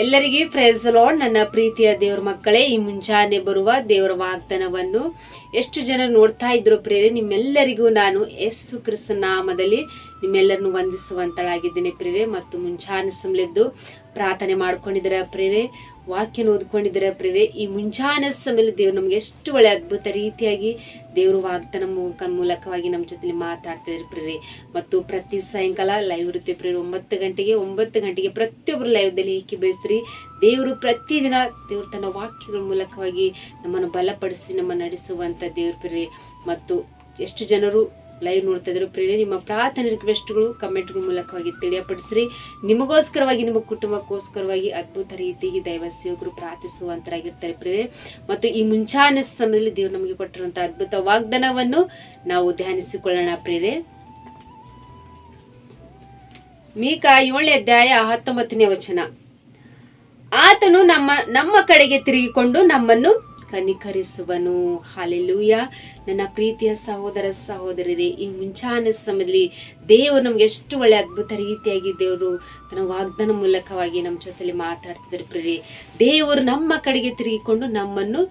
ಎಲ್ಲರಿಗೂ price lord. ನನ್ನ ಪ್ರೀತಿಯ ದೇವರ ಮಕ್ಕಳೇ, ಈ ಮುಂಜಾನೆ ಬರುವ ದೇವರ ವಾಗ್ದಾನವನ್ನು ಎಷ್ಟು ಜನ ನೋಡ್ತಾ ಇದ್ರು ಪ್ರೇರೆ, ನಿಮ್ಮೆಲ್ಲರಿಗೂ ನಾನು ಯೇಸು ಕ್ರಿಸ್ತನ ನಾಮದಲ್ಲಿ ನಿಮ್ಮೆಲ್ಲರನ್ನು ವಂದಿಸುವಂತಳಾಗಿದ್ದೇನೆ ಪ್ರೇರೆ. ಮತ್ತು ಮುಂಜಾನೆ ಸಮಲೆದ್ದು ಪ್ರಾರ್ಥನೆ ಮಾಡ್ಕೊಂಡಿದ್ದೀರ ಪ್ರೇರೆ, ವಾಕ್ಯನ ಓದ್ಕೊಂಡಿದ್ದೀರ ಪ್ರೇರೆ. ಈ ಮುಂಜಾನೆ ಸಮಯದಲ್ಲಿ ದೇವ್ರು ನಮ್ಗೆ ಎಷ್ಟು ಒಳ್ಳೆ ಅದ್ಭುತ ರೀತಿಯಾಗಿ ದೇವರು ವಾಗ್ದಾನ ಮೂಲಕವಾಗಿ ನಮ್ಮ ಜೊತೆಲಿ ಮಾತಾಡ್ತಿದ್ರು ಪ್ರೇರೆ. ಮತ್ತು ಪ್ರತಿ ಸಾಯಂಕಾಲ ಲೈವ್ ಇರುತ್ತೆ ಪ್ರೇರೆ, 9 ಗಂಟೆಗೆ ಪ್ರತಿಯೊಬ್ಬರು ಲೈವ್ದಲ್ಲಿ ಏಕೆ ಬೇಯಿಸ್ರಿ. ದೇವರು ಪ್ರತಿದಿನ ದೇವ್ರು ತನ್ನ ವಾಕ್ಯಗಳ ಮೂಲಕವಾಗಿ ನಮ್ಮನ್ನು ಬಲಪಡಿಸಿ ನಮ್ಮನ್ನು ನಡೆಸುವಂತ ದೇವ್ರ ಪ್ರೇರೆ. ಮತ್ತು ಎಷ್ಟು ಜನರು ಲೈವ್ ನೋಡ್ತಾ ಇದ್ರು ಪ್ರೇರೆ, ನಿಮ್ಮ ಪ್ರಾರ್ಥನೆ ರಿಕ್ವೆಸ್ಟ್ಗಳು ಕಮೆಂಟ್ಗಳ ಮೂಲಕವಾಗಿ ತಿಳಿಯಪಡಿಸ್ರಿ. ನಿಮಗೋಸ್ಕರವಾಗಿ, ನಿಮ್ಮ ಕುಟುಂಬಕ್ಕೋಸ್ಕರವಾಗಿ ಅದ್ಭುತ ರೀತಿಯಾಗಿ ದೈವ ಸೇವಕರು ಪ್ರಾರ್ಥಿಸುವಂತರಾಗಿರ್ತಾರೆ ಪ್ರೇರೆ. ಮತ್ತು ಈ ಮುಂಚಾನೆ ಸಮಯದಲ್ಲಿ ದೇವ್ರು ನಮಗೆ ಕೊಟ್ಟಿರುವಂತಹ ಅದ್ಭುತ ವಾಗ್ದಾನವನ್ನು ನಾವು ಧ್ಯಾನಿಸಿಕೊಳ್ಳೋಣ ಪ್ರೇರೆ. ಮೀಕ 7ನೇ ಅಧ್ಯಾಯ 19ನೇ ವಚನ. ಆತನು ನಮ್ಮ ಕಡೆಗೆ ತಿರುಗಿಕೊಂಡು ನಮ್ಮನ್ನು ಕನಿಕರಿಸುವನು. ಹಾಲೆಲೂಯ. ನನ್ನ ಪ್ರೀತಿಯ ಸಹೋದರ ಸಹೋದರರೇ, ಈ ಮುಂಚಾನೆ ಸಮಯದಲ್ಲಿ ದೇವರು ನಮ್ಗೆ ಎಷ್ಟು ಒಳ್ಳೆ ಅದ್ಭುತ ರೀತಿಯಾಗಿ ದೇವರು ತನ್ನ ವಾಗ್ದಾನ ಮೂಲಕವಾಗಿ ನಮ್ಮ ಜೊತೆಲಿ ಮಾತಾಡ್ತಿದ್ದಾರೆ ಪ್ರೇರೆ. ದೇವರು ನಮ್ಮ ಕಡೆಗೆ ತಿರುಗಿಕೊಂಡು ನಮ್ಮನ್ನು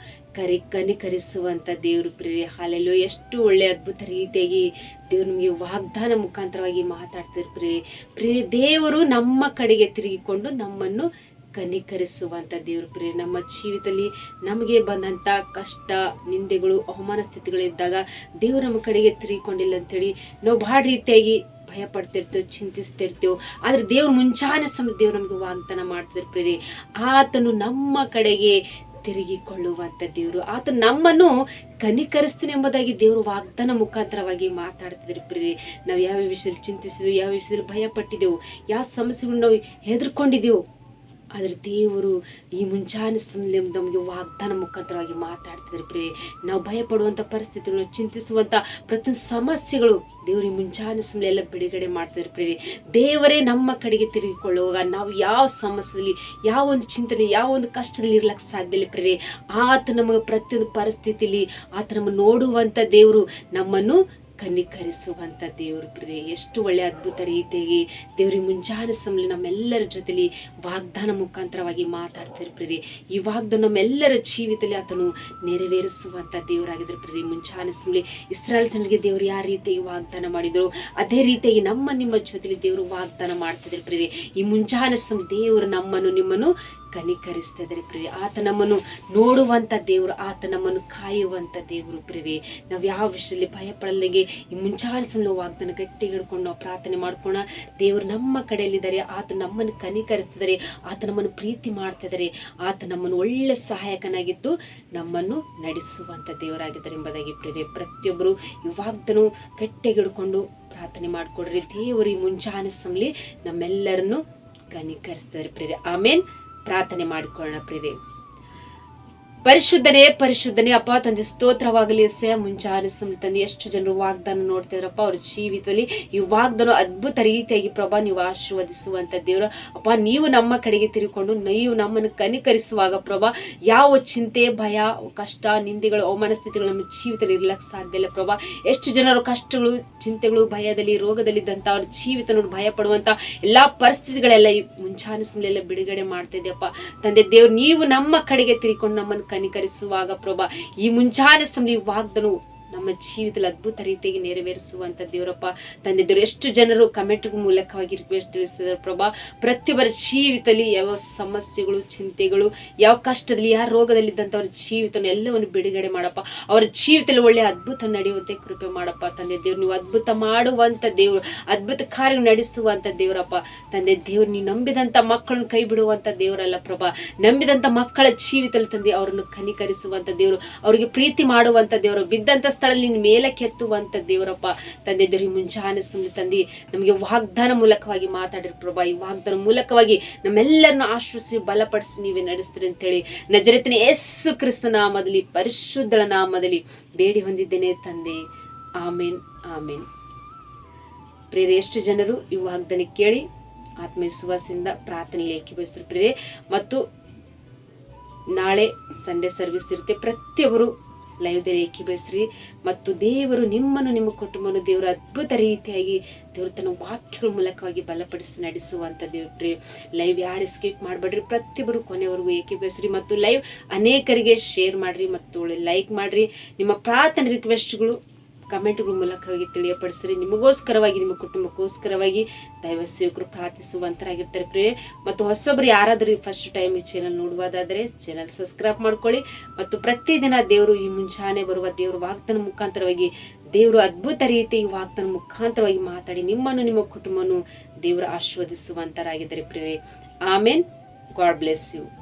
ಕನಿಕರಿಸುವಂತ ದೇವರು ಪ್ರೇರೆ. ಹಾಲೆಲೂಯ. ಎಷ್ಟು ಒಳ್ಳೆ ಅದ್ಭುತ ರೀತಿಯಾಗಿ ದೇವರು ನಮಗೆ ವಾಗ್ದಾನ ಮುಖಾಂತರವಾಗಿ ಮಾತಾಡ್ತಿದ್ದಾರೆ ಪ್ರೇರೆ. ದೇವರು ನಮ್ಮ ಕಡೆಗೆ ತಿರುಗಿಕೊಂಡು ನಮ್ಮನ್ನು ಕನಿಕರಿಸುವಂತ ದೇವ್ರ ಪ್ರೇರೆ. ನಮ್ಮ ಜೀವಿತದಲ್ಲಿ ನಮಗೆ ಬಂದಂತ ಕಷ್ಟ, ನಿಂದೆಗಳು, ಅವಮಾನ ಸ್ಥಿತಿಗಳಿದ್ದಾಗ ದೇವ್ರು ನಮ್ಮ ಕಡೆಗೆ ತಿರುಗಿಕೊಂಡಿಲ್ಲ ಅಂತೇಳಿ ನಾವು ಬಹಳ ರೀತಿಯಾಗಿ ಭಯ ಪಡ್ತಿರ್ತೇವೆ, ಚಿಂತಿಸ್ತಿರ್ತೇವೆ. ಆದ್ರೆ ದೇವ್ರು ಮುಂಚಾನೆ ಸಮಯ ದೇವ್ರು ನಮಗೆ ವಾಗ್ದಾನ ಮಾಡ್ತಿದ್ರು ಪ್ರೇರೆ. ಆತನು ನಮ್ಮ ಕಡೆಗೆ ತಿರುಗಿಕೊಳ್ಳುವಂತ ದೇವರು, ಆತ ನಮ್ಮನ್ನು ಕನಿಕರಿಸ್ತಾನೆ ಎಂಬುದಾಗಿ ದೇವರು ವಾಗ್ದಾನ ಮುಖಾಂತರವಾಗಿ ಮಾತಾಡ್ತಿದ್ರು ಪ್ರೇರೆ. ನಾವು ಯಾವ ವಿಷಯದಲ್ಲಿ ಚಿಂತಿಸಿದೆವು, ಯಾವ ವಿಷಯದಲ್ಲಿ ಭಯ ಪಟ್ಟಿದ್ದೆವು, ಯಾವ ಸಮಸ್ಯೆಗಳು ನಾವು ಹೆದರ್ಕೊಂಡಿದ್ದೆವು, ಆದರೆ ದೇವರು ಈ ಮುಂಚಾನೆ ಸಮಯದಲ್ಲಿ ನಮಗೆ ವಾಗ್ದಾನ ಮುಖಾಂತರವಾಗಿ ಮಾತಾಡ್ತಿದ್ರು ಪ್ರೇರೆ. ನಾವು ಭಯಪಡುವಂಥ ಪರಿಸ್ಥಿತಿಗಳು, ಚಿಂತಿಸುವಂಥ ಪ್ರತಿಯೊಂದು ಸಮಸ್ಯೆಗಳು ದೇವರು ಈ ಮುಂಚಾನೆ ಸಮಯ ಎಲ್ಲ ಬಿಡುಗಡೆ ಮಾಡ್ತಿದ್ರು ಪ್ರೇರೆ. ದೇವರೇ ನಮ್ಮ ಕಡೆಗೆ ತಿರುಗಿಕೊಳ್ಳುವಾಗ ನಾವು ಯಾವ ಸಮಸ್ಯೆಯಲ್ಲಿ, ಯಾವ ಒಂದು ಚಿಂತನೆ, ಯಾವ ಒಂದು ಕಷ್ಟದಲ್ಲಿ ಇರ್ಲಕ್ಕೆ ಸಾಧ್ಯ ಇಲ್ಲ ಪ್ರೇರೆ. ಆತ ನಮಗೆ ಪ್ರತಿಯೊಂದು ಪರಿಸ್ಥಿತಿಯಲ್ಲಿ ಆತ ನಮ್ಮ ನೋಡುವಂಥ ದೇವರು, ನಮ್ಮನ್ನು ಕನಿಕರಿಸುವಂತ ದೇವ್ರ ಪ್ರೇರೆ. ಎಷ್ಟು ಒಳ್ಳೆ ಅದ್ಭುತ ರೀತಿಯಾಗಿ ದೇವ್ರಿಗೆ ಮುಂಜಾನೆ ಸಮಯ ನಮ್ಮೆಲ್ಲರ ಜೊತೆಲಿ ವಾಗ್ದಾನ ಮುಖಾಂತರವಾಗಿ ಮಾತಾಡ್ತಾರೆ ಪ್ರೇರೆ. ಈ ವಾಗ್ದಾನ ನಮ್ಮೆಲ್ಲರ ಜೀವಿತದಲ್ಲಿ ಆತನು ನೆರವೇರಿಸುವಂತ ದೇವರಾಗಿದ್ದಾರೆ ಪ್ರೇರೆ. ಮುಂಜಾನೆ ಸಮಯ ಇಸ್ರಾಯೇಲ್ ಜನರಿಗೆ ದೇವರು ಯಾವ ರೀತಿಯಾಗಿ ವಾಗ್ದಾನ ಮಾಡಿದ್ರು, ಅದೇ ರೀತಿಯಾಗಿ ನಿಮ್ಮ ಜೊತೆಲಿ ದೇವರು ವಾಗ್ದಾನ ಮಾಡ್ತಿದ್ದಾರೆ ಪ್ರೇರೆ. ಈ ಮುಂಜಾನೆ ಸಮಯ ದೇವರು ನಮ್ಮನ್ನು ನಿಮ್ಮನ್ನು ಕನಿಕರಿಸ್ತಾ ಇದ್ದಾರೆ ಪ್ರೇರೆ. ಆತ ನಮ್ಮನ್ನು ನೋಡುವಂತ ದೇವರು, ಆತ ನಮ್ಮನ್ನು ಕಾಯುವಂತ ದೇವರು ಪ್ರೇರೆ. ನಾವು ಯಾವ ವಿಷಯದಲ್ಲಿ ಭಯ ಪಡಲಿಗೆ ಈ ಮುಂಚಾನೆ ಸಮಯ ವಾಗ್ದಾನ ಗಟ್ಟಿ ಹಿಡ್ಕೊಂಡು ನಾವು ಪ್ರಾರ್ಥನೆ ಮಾಡ್ಕೋಣ. ದೇವರು ನಮ್ಮ ಕಡೆಯಲ್ಲಿದ್ದಾರೆ, ಆತ ನಮ್ಮನ್ನು ಕನಿಕರಿಸ್ತಿದ್ದಾರೆ, ಆತ ನಮ್ಮನ್ನು ಪ್ರೀತಿ ಮಾಡ್ತಿದ್ದಾರೆ, ಆತ ನಮ್ಮನ್ನು ಒಳ್ಳೆ ಸಹಾಯಕನಾಗಿದ್ದು ನಮ್ಮನ್ನು ನಡೆಸುವಂತ ದೇವರಾಗಿದ್ದಾರೆ ಎಂಬುದಾಗಿ ಪ್ರೇರೆ. ಪ್ರತಿಯೊಬ್ಬರು ಈ ವಾಗ್ದಾನ ಗಟ್ಟಿ ಹಿಡ್ಕೊಂಡು ಪ್ರಾರ್ಥನೆ ಮಾಡ್ಕೊಡ್ರಿ. ದೇವರು ಈ ಮುಂಚಾನೆ ಸಮಯ ನಮ್ಮೆಲ್ಲರನ್ನು ಕನಿಕರಿಸ್ತಾರೆ ಪ್ರೇರೆ. ಆಮೇನ್. ಪ್ರಾರ್ಥನೆ ಮಾಡಿಕೊಳ್ಳೋಣ ಪ್ರೇರೆ. ಪರಿಶುದ್ಧನೇ ಪರಿಶುದ್ಧನೇ ಅಪ್ಪ ತಂದೆ, ಸ್ತೋತ್ರವಾಗಲಿ ಎಸೆಯ. ಮುಂಚಾನೆ ಸಮಯ ತಂದೆ ಎಷ್ಟು ಜನರು ವಾಗ್ದಾನ ನೋಡ್ತಿದ್ರಪ್ಪ, ಅವ್ರ ಜೀವಿತದಲ್ಲಿ ಈ ವಾಗ್ದಾನ ಅದ್ಭುತ ರೀತಿಯಾಗಿ ಪ್ರಭಾ ನೀವು ಆಶೀರ್ವದಿಸುವಂತ ದೇವರು ಅಪ್ಪ. ನೀವು ನಮ್ಮ ಕಡೆಗೆ ತಿರುಗಿಕೊಂಡು ನೀವು ನಮ್ಮನ್ನು ಕನಿಕರಿಸುವಾಗ ಪ್ರಭಾ, ಯಾವ ಚಿಂತೆ, ಭಯ, ಕಷ್ಟ, ನಿಂದೆಗಳು, ಅವಮಾನ ಸ್ಥಿತಿಗಳು ನಮ್ಮ ಜೀವಿತದಲ್ಲಿ ಇರ್ಲಕ್ಕೆ ಸಾಧ್ಯ ಇಲ್ಲ ಪ್ರಭಾ. ಎಷ್ಟು ಜನರು ಕಷ್ಟಗಳು, ಚಿಂತೆಗಳು, ಭಯದಲ್ಲಿ, ರೋಗದಲ್ಲಿದ್ದಂಥ ಅವ್ರ ಜೀವಿತ ನೋಡಿ ಭಯ ಪಡುವಂತ ಎಲ್ಲಾ ಪರಿಸ್ಥಿತಿಗಳೆಲ್ಲ ಈ ಮುಂಚಾನೆ ಸಮಯ ಬಿಡುಗಡೆ ಮಾಡ್ತಾ ಇದೆಯಪ್ಪ ತಂದೆ ದೇವ್ರು. ನೀವು ನಮ್ಮ ಕಡೆಗೆ ತಿರುಗಿಕೊಂಡು ನಮ್ಮನ್ನು ಕನಿಕರಿಸುವಾಗ ಪ್ರಭಾ, ಈ ಮುಂಚಾನೆ ಸಮಯ ವಾಗ್ದಾನ ನಮ್ಮ ಜೀವಿತದಲ್ಲಿ ಅದ್ಭುತ ರೀತಿಯಾಗಿ ನೆರವೇರಿಸುವಂತ ದೇವರಪ್ಪ ತಂದೆ ದೇವರು. ಎಷ್ಟು ಜನರು ಕಮೆಂಟ್ ಮೂಲಕವಾಗಿ ರಿಕ್ವೆಸ್ಟ್ ತಿಳಿಸಿದ್ದಾರೆ ಪ್ರಭಾ. ಪ್ರತಿಯೊಬ್ಬರ ಜೀವಿತದಲ್ಲಿ ಯಾವ ಸಮಸ್ಯೆಗಳು, ಚಿಂತೆಗಳು, ಯಾವ ಕಷ್ಟದಲ್ಲಿ, ಯಾವ ರೋಗದಲ್ಲಿದ್ದಂಥವ್ರ ಜೀವಿತ ಎಲ್ಲವನ್ನು ಬಿಡುಗಡೆ ಮಾಡಪ್ಪ. ಅವರ ಜೀವಿತದಲ್ಲಿ ಒಳ್ಳೆಯ ಅದ್ಭುತ ನಡೆಯುವಂತೆ ಕೃಪೆ ಮಾಡಪ್ಪ ತಂದೆ ದೇವ್ರು. ನೀವು ಅದ್ಭುತ ಮಾಡುವಂತ ದೇವರು, ಅದ್ಭುತ ಕಾರ್ಯ ನಡೆಸುವಂತ ದೇವರಪ್ಪ ತಂದೆ ದೇವ್ರು. ನೀವು ನಂಬಿದಂತ ಮಕ್ಕಳನ್ನು ಕೈ ಬಿಡುವಂತ ದೇವರಲ್ಲ ಪ್ರಭಾ. ನಂಬಿದಂತ ಮಕ್ಕಳ ಜೀವಿತದಲ್ಲಿ ತಂದೆ ಅವರನ್ನು ಕನಿಕರಿಸುವಂತ ದೇವರು, ಅವರಿಗೆ ಪ್ರೀತಿ ಮಾಡುವಂತ ದೇವರು, ಬಿದ್ದಂತ ಸ್ಥಳದಲ್ಲಿ ಮೇಲೆ ಕೆತ್ತುವಂತ ದೇವರಪ್ಪ ತಂದೆ ದೇವ್ರ. ಮುಂಚಾನೆ ಸಮಯ ತಂದೆ ನಮಗೆ ವಾಗ್ದಾನ ಮೂಲಕವಾಗಿ ಮಾತಾಡಿರ ಪ್ರಭಾ. ಈ ವಾಗ್ದಾನ ಮೂಲಕವಾಗಿ ನಮ್ಮೆಲ್ಲರನ್ನು ಆಶ್ವಸಿಸಿ ಬಲಪಡಿಸಿ ನೀವೇ ನಡೆಸ್ತೀರಿ ಅಂತೇಳಿ ನಜರೇತಿನ ಯೇಸು ಕ್ರಿಸ್ತನ ನಾಮದಲ್ಲಿ, ಪರಿಶುದ್ಧಳ ನಾಮದಲ್ಲಿ ಬೇಡಿ ಹೊಂದಿದ್ದೇನೆ ತಂದೆ. ಆಮೇನ್ ಆಮೇನ್. ಪ್ರೇರೆ, ಎಷ್ಟು ಜನರು ಈ ವಾಗ್ದಾನ ಕೇಳಿ ಆತ್ಮವಿಶ್ವಾಸದಿಂದ ಪ್ರಾರ್ಥನೆಯಲ್ಲಿ ಏಕೀಭವಿಸ್ತಾರೆ ಪ್ರೇರೆ. ಮತ್ತು ನಾಳೆ ಸಂಡೇ ಸರ್ವಿಸ್ ಇರುತ್ತೆ. ಪ್ರತಿಯೊಬ್ಬರು ಲೈವ್ದಲ್ಲಿ ಏಕೀಭವಿಸ್ರಿ. ಮತ್ತು ದೇವರು ನಿಮ್ಮನ್ನು ನಿಮ್ಮ ಕುಟುಂಬವನ್ನು ದೇವರು ಅದ್ಭುತ ರೀತಿಯಾಗಿ ದೇವರು ತನ್ನ ವಾಕ್ಯಗಳ ಮೂಲಕವಾಗಿ ಬಲಪಡಿಸಿ ನಡೆಸುವಂಥ ದೇವ್ರಿ. ಲೈವ್ ಯಾರು ಸ್ಕಿಪ್ ಮಾಡಬೇಡ್ರಿ, ಪ್ರತಿಯೊಬ್ಬರು ಕೊನೆವರೆಗೂ ಏಕೀಭವಿಸ್ರಿ ಮತ್ತು ಲೈವ್ ಅನೇಕರಿಗೆ ಶೇರ್ ಮಾಡಿರಿ ಮತ್ತು ಲೈಕ್ ಮಾಡಿರಿ. ನಿಮ್ಮ ಪ್ರಾರ್ಥನೆ ರಿಕ್ವೆಸ್ಟ್ಗಳು ಕಮೆಂಟ್ಗಳ ಮೂಲಕವಾಗಿ ತಿಳಿಯಪಡಿಸ್ರಿ. ನಿಮಗೋಸ್ಕರವಾಗಿ, ನಿಮ್ಮ ಕುಟುಂಬಕ್ಕೋಸ್ಕರವಾಗಿ ದೈವ ಸೇವಕರು ಪ್ರಾರ್ಥಿಸುವಂತರಾಗಿರ್ತಾರೆ ಪ್ರಿಯರೇ. ಮತ್ತು ಹೊಸೊಬ್ಬರು ಯಾರಾದರೂ ಫಸ್ಟ್ ಟೈಮ್ ಈ ಚಾನಲ್ ನೋಡುವುದಾದರೆ ಚಾನಲ್ ಸಬ್ಸ್ಕ್ರೈಬ್ ಮಾಡ್ಕೊಳ್ಳಿ. ಮತ್ತು ಪ್ರತಿದಿನ ದೇವರು ಈ ಮುಂಚಾನೆ ಬರುವ ದೇವರು ವಾಗ್ದಾನ ಮುಖಾಂತರವಾಗಿ ದೇವರು ಅದ್ಭುತ ರೀತಿ ಈ ವಾಗ್ದಾನ ಮುಖಾಂತರವಾಗಿ ಮಾತಾಡಿ ನಿಮ್ಮನ್ನು ನಿಮ್ಮ ಕುಟುಂಬವನ್ನು ದೇವರು ಆಶೀರ್ವದಿಸುವಂತರಾಗಿದ್ದಾರೆ ಪ್ರಿಯರೇ. ಆಮೇನ್. God bless you.